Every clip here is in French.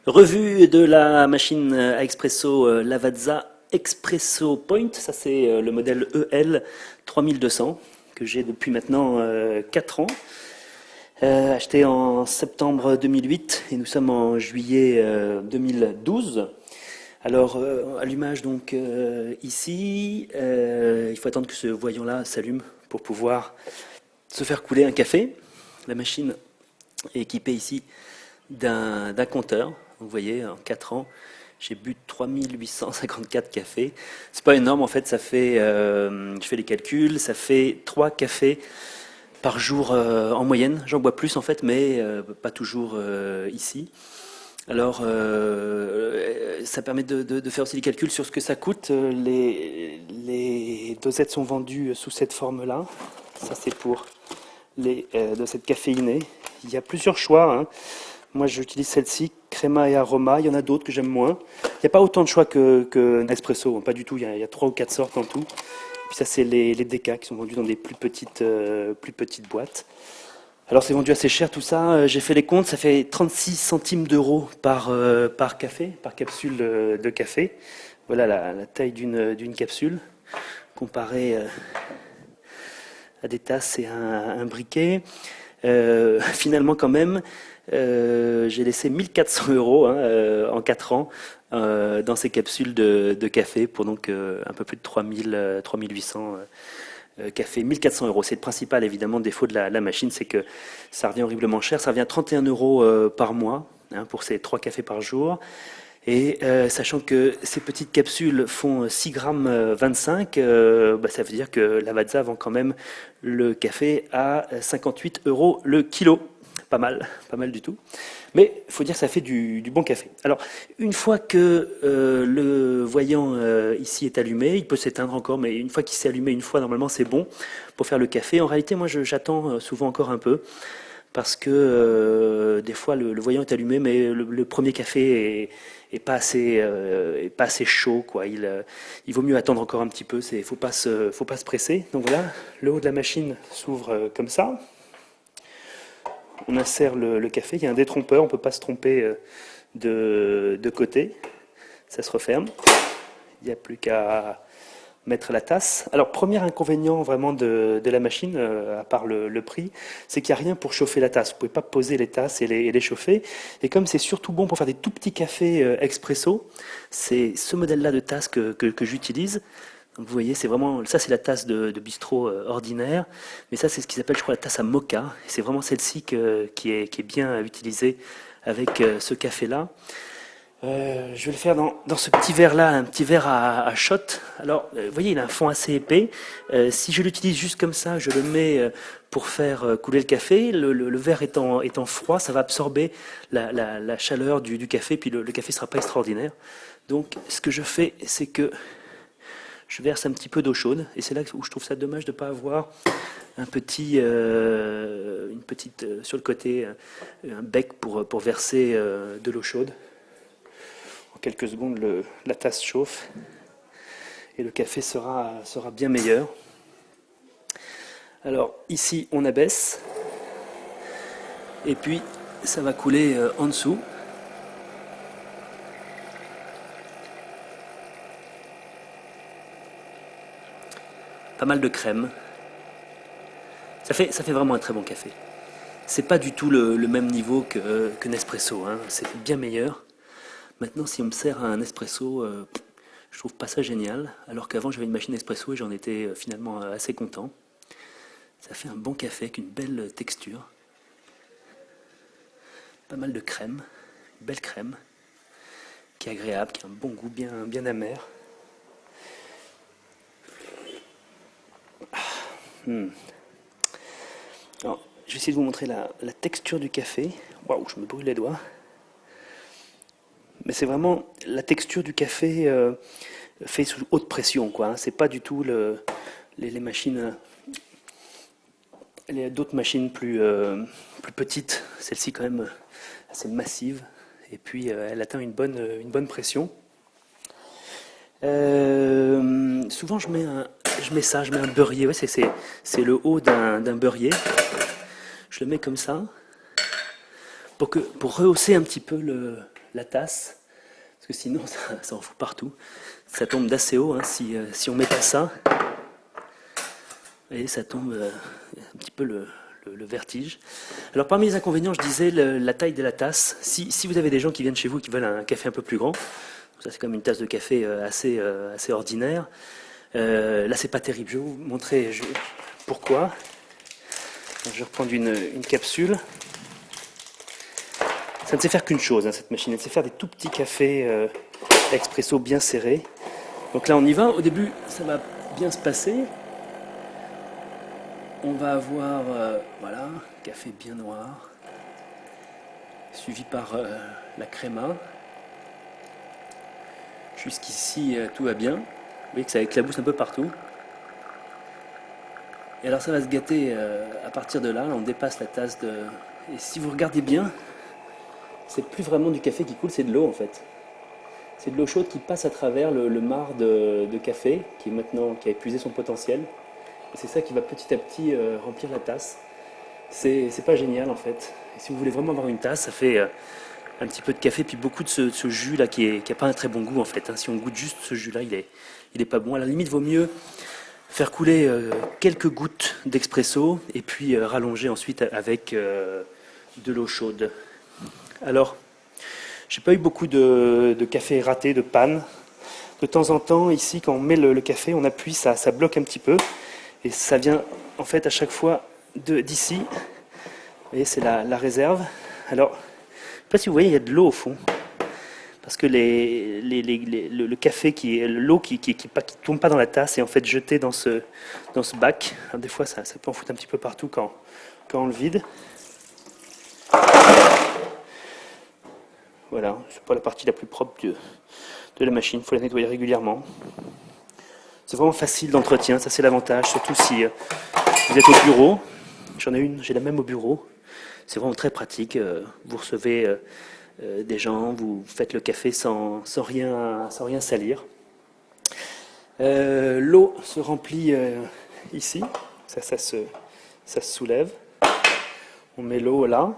Revue de la machine à expresso Lavazza Expresso Point, ça c'est le modèle EL 3200 que j'ai depuis maintenant 4 ans, acheté en septembre 2008 et nous sommes en juillet 2012. Alors allumage donc ici, il faut attendre que ce voyant-là s'allume pour pouvoir se faire couler un café. La machine est équipée ici d'un compteur. Vous voyez, en 4 ans, j'ai bu 3854 cafés. C'est pas énorme en fait, ça fait, je fais les calculs, ça fait 3 cafés par jour en moyenne. J'en bois plus en fait, mais pas toujours ici. Alors, ça permet de faire aussi des calculs sur ce que ça coûte. Les dosettes sont vendues sous cette forme-là. Ça, c'est pour les dosettes caféinées. Il y a plusieurs choix, hein. Moi, j'utilise celle-ci, Crema et Aroma. Il y en a d'autres que j'aime moins. Il n'y a pas autant de choix que Nespresso, hein, pas du tout. Il y a 3 ou 4 sortes en tout. Puis ça, c'est les déca qui sont vendus dans des plus petites boîtes. Alors, c'est vendu assez cher tout ça. J'ai fait les comptes, ça fait 36 centimes d'euros par café, par capsule de café. Voilà la taille d'une capsule, comparée à des tasses et un briquet. Finalement, quand même, j'ai laissé 1400 euros hein, en 4 ans dans ces capsules de café pour donc un peu plus de 3800 café. 1400 euros. C'est le principal évidemment défaut de la machine, c'est que ça revient horriblement cher. Ça revient à 31 euros par mois hein, pour ces 3 cafés par jour. Et sachant que ces petites capsules font 6 grammes 25, ça veut dire que Lavazza vend quand même le café à 58 euros le kilo. Pas mal du tout. Mais il faut dire que ça fait du bon café. Alors, une fois que le voyant ici est allumé, il peut s'éteindre encore, mais une fois qu'il s'est allumé une fois, normalement c'est bon pour faire le café. En réalité, moi j'attends souvent encore un peu parce que des fois le voyant est allumé, mais le premier café est pas assez chaud, quoi. Il vaut mieux attendre encore un petit peu. Faut pas se presser. Donc voilà, le haut de la machine s'ouvre comme ça. On insère le café. Il y a un détrompeur. On peut pas se tromper de côté. Ça se referme. Il n'y a plus qu'à mettre la tasse. Alors, premier inconvénient vraiment de la machine, à part le prix, c'est qu'il n'y a rien pour chauffer la tasse. Vous ne pouvez pas poser les tasses et les chauffer. Et comme c'est surtout bon pour faire des tout petits cafés expresso, c'est ce modèle-là de tasse que j'utilise. Donc vous voyez, c'est vraiment, ça c'est la tasse de bistrot ordinaire, mais ça c'est ce qu'ils appellent, je crois, la tasse à moka. C'est vraiment celle-ci qui est bien utilisée avec ce café-là. Je vais le faire dans ce petit verre-là, un petit verre à shot. Alors, vous voyez, il a un fond assez épais. Si je l'utilise juste comme ça, je le mets pour faire couler le café. Le verre étant froid, ça va absorber la chaleur du café, puis le café ne sera pas extraordinaire. Donc, ce que je fais, c'est que je verse un petit peu d'eau chaude, et c'est là où je trouve ça dommage de ne pas avoir une petite sur le côté, un bec pour verser de l'eau chaude. En quelques secondes, la tasse chauffe et le café sera bien meilleur. Alors ici, on abaisse, et puis ça va couler en dessous. Pas mal de crème. Ça fait vraiment un très bon café. C'est pas du tout le même niveau que Nespresso, hein. C'est bien meilleur. Maintenant, si on me sert un espresso, je trouve pas ça génial. Alors qu'avant, j'avais une machine espresso et j'en étais finalement assez content. Ça fait un bon café avec une belle texture. Pas mal de crème, une belle crème, qui est agréable, qui a un bon goût bien amer. Alors, je vais essayer de vous montrer la texture du café. Waouh, je me brûle les doigts. Mais c'est vraiment la texture du café fait sous haute pression, quoi, hein. C'est pas du tout les machines, d'autres machines plus petites. Celle-ci quand même assez massive. Et puis elle atteint une bonne pression. Souvent je mets un beurrier. Ouais, c'est le haut d'un beurrier. Je le mets comme ça pour rehausser un petit peu la tasse, parce que sinon ça en fout partout. Ça tombe d'assez haut, hein, si on met pas ça. Et ça tombe un petit peu le vertige. Alors parmi les inconvénients, je disais la taille de la tasse. Si vous avez des gens qui viennent chez vous et qui veulent un café un peu plus grand, ça c'est comme une tasse de café assez ordinaire. Là c'est pas terrible. Je vais vous montrer pourquoi. Je vais reprendre une capsule. Ça ne sait faire qu'une chose, hein, cette machine. Elle sait faire des tout petits cafés expresso bien serrés. Donc là on y va. Au début ça va bien se passer. On va avoir, voilà, café bien noir, suivi par la créma. Jusqu'ici, tout va bien. Vous voyez que ça éclabousse un peu partout. Et alors ça va se gâter à partir de là, on dépasse la tasse de... Et si vous regardez bien, c'est plus vraiment du café qui coule, c'est de l'eau en fait. C'est de l'eau chaude qui passe à travers le marc de café, qui a épuisé son potentiel. Et c'est ça qui va petit à petit remplir la tasse. C'est pas génial en fait. Et si vous voulez vraiment avoir une tasse, ça fait un petit peu de café puis beaucoup de ce jus là qui a pas un très bon goût en fait. Hein. Si on goûte juste ce jus là, il est pas bon. À la limite, vaut mieux faire couler quelques gouttes d'expresso et puis rallonger ensuite avec de l'eau chaude. Alors, j'ai pas eu beaucoup de café raté, de panne. De temps en temps, ici, quand on met le café, on appuie, ça bloque un petit peu. Et ça vient en fait à chaque fois d'ici. Vous voyez, c'est la réserve. Alors, je ne sais pas si vous voyez, il y a de l'eau au fond. Parce que le café, l'eau qui tombe pas dans la tasse est en fait jetée dans ce bac. Alors, des fois, ça peut en foutre un petit peu partout quand on le vide. Voilà, c'est pas la partie la plus propre de la machine. Il faut la nettoyer régulièrement. C'est vraiment facile d'entretien, ça c'est l'avantage, surtout si vous êtes au bureau. J'en ai une, j'ai la même au bureau. C'est vraiment très pratique. Vous recevez des gens, vous faites le café sans rien salir. L'eau se remplit ici, ça se soulève. On met l'eau là.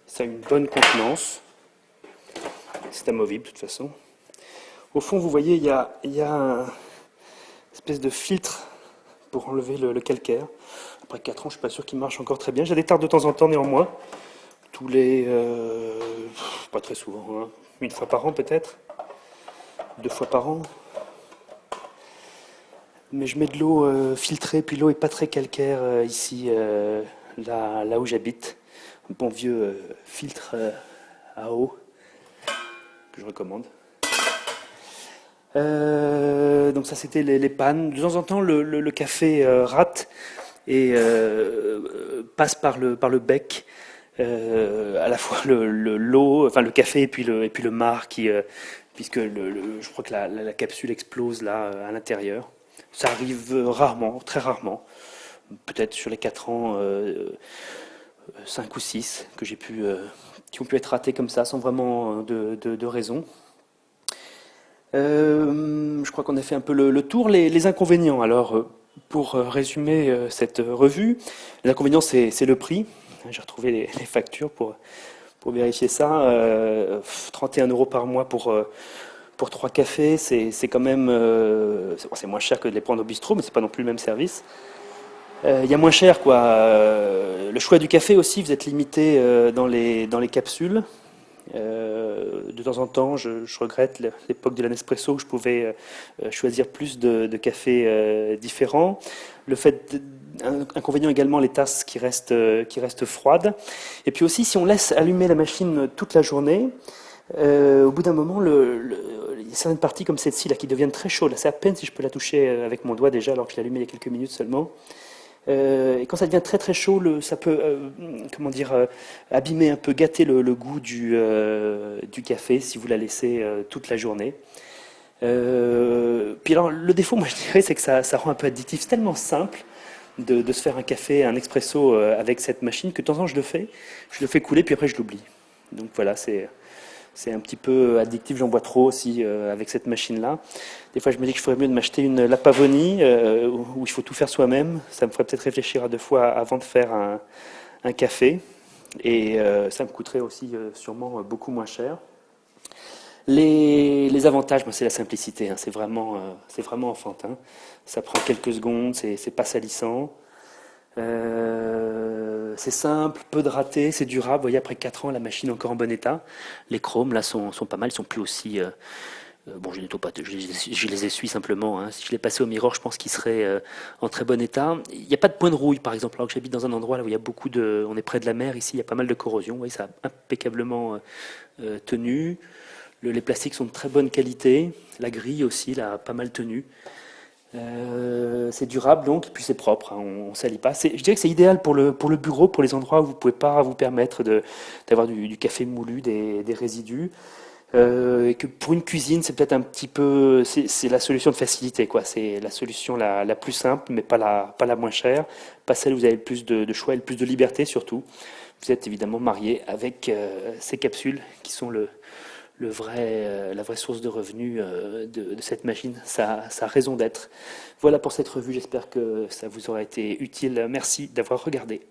Ça a une bonne contenance. C'est amovible de toute façon. Au fond, vous voyez, il y a une espèce de filtre pour enlever le calcaire. Après 4 ans, je ne suis pas sûr qu'il marche encore très bien. J'ai des tartes de temps en temps néanmoins. Tous les... pas très souvent. Hein. 1 fois par an peut-être. 2 fois par an. Mais je mets de l'eau filtrée, puis l'eau n'est pas très calcaire ici, là où j'habite. Un bon vieux filtre à eau que je recommande. Donc ça c'était les pannes. De temps en temps le café rate et passe par le bec. À la fois l'eau, enfin le café et puis le marc puisque je crois que la capsule explose là à l'intérieur. Ça arrive rarement, très rarement. Peut-être sur les 4 ans, 5 ou 6 qui ont pu être ratés comme ça, sans vraiment de raison. Je crois qu'on a fait un peu le tour. Les inconvénients, alors, pour résumer cette revue, les inconvénients, c'est le prix. J'ai retrouvé les factures pour vérifier ça. 31 € par mois pour 3 cafés, c'est quand même... c'est moins cher que de les prendre au bistrot, mais c'est pas non plus le même service. Il y a moins cher, quoi. Le choix du café aussi, vous êtes limité dans les capsules. De temps en temps, je regrette l'époque de la Nespresso où je pouvais choisir plus de cafés différents. Le fait, inconvénient également, les tasses qui restent froides. Et puis aussi, si on laisse allumer la machine toute la journée, au bout d'un moment, il y a certaines parties comme celle-ci là qui deviennent très chaudes. C'est à peine si je peux la toucher avec mon doigt déjà, alors que je l'ai allumée il y a quelques minutes seulement. Et quand ça devient très très chaud, ça peut abîmer un peu, gâter le goût du café si vous la laissez toute la journée. Puis alors le défaut, moi je dirais, c'est que ça rend un peu addictif. C'est tellement simple de se faire un café, un expresso avec cette machine que de temps en temps je le fais couler puis après je l'oublie. Donc voilà, c'est C'est un petit peu addictif, j'en bois trop aussi avec cette machine-là. Des fois, je me dis que je ferais mieux de m'acheter une La Pavonie où il faut tout faire soi-même. Ça me ferait peut-être réfléchir à deux fois avant de faire un café. Et ça me coûterait aussi sûrement beaucoup moins cher. Les avantages, moi, c'est la simplicité, hein. C'est vraiment enfantin. Ça prend quelques secondes, c'est pas salissant. C'est simple, peu de ratés, c'est durable. Vous voyez, après 4 ans, la machine est encore en bon état. Les chromes, là, sont pas mal, ils sont plus aussi. Bon, je nettoie pas, je les essuie simplement, hein. Si je les passais au miroir, je pense qu'ils seraient en très bon état. Il n'y a pas de point de rouille, par exemple, alors que j'habite dans un endroit là où il y a beaucoup de. On est près de la mer, ici, il y a pas mal de corrosion. Vous voyez, ça a impeccablement tenu. Les plastiques sont de très bonne qualité. La grille aussi, là, a pas mal tenu. C'est durable donc, et puis c'est propre, hein, on ne salit pas. Je dirais que c'est idéal pour le bureau, pour les endroits où vous ne pouvez pas vous permettre d'avoir du café moulu, des résidus. Et que pour une cuisine, c'est peut-être un petit peu, c'est la solution de facilité, quoi. C'est la solution la plus simple, mais pas la moins chère, pas celle où vous avez le plus de choix et le plus de liberté surtout. Vous êtes évidemment marié avec ces capsules qui sont la vraie source de revenus de cette machine, sa raison d'être. Voilà pour cette revue, j'espère que ça vous aura été utile. Merci d'avoir regardé.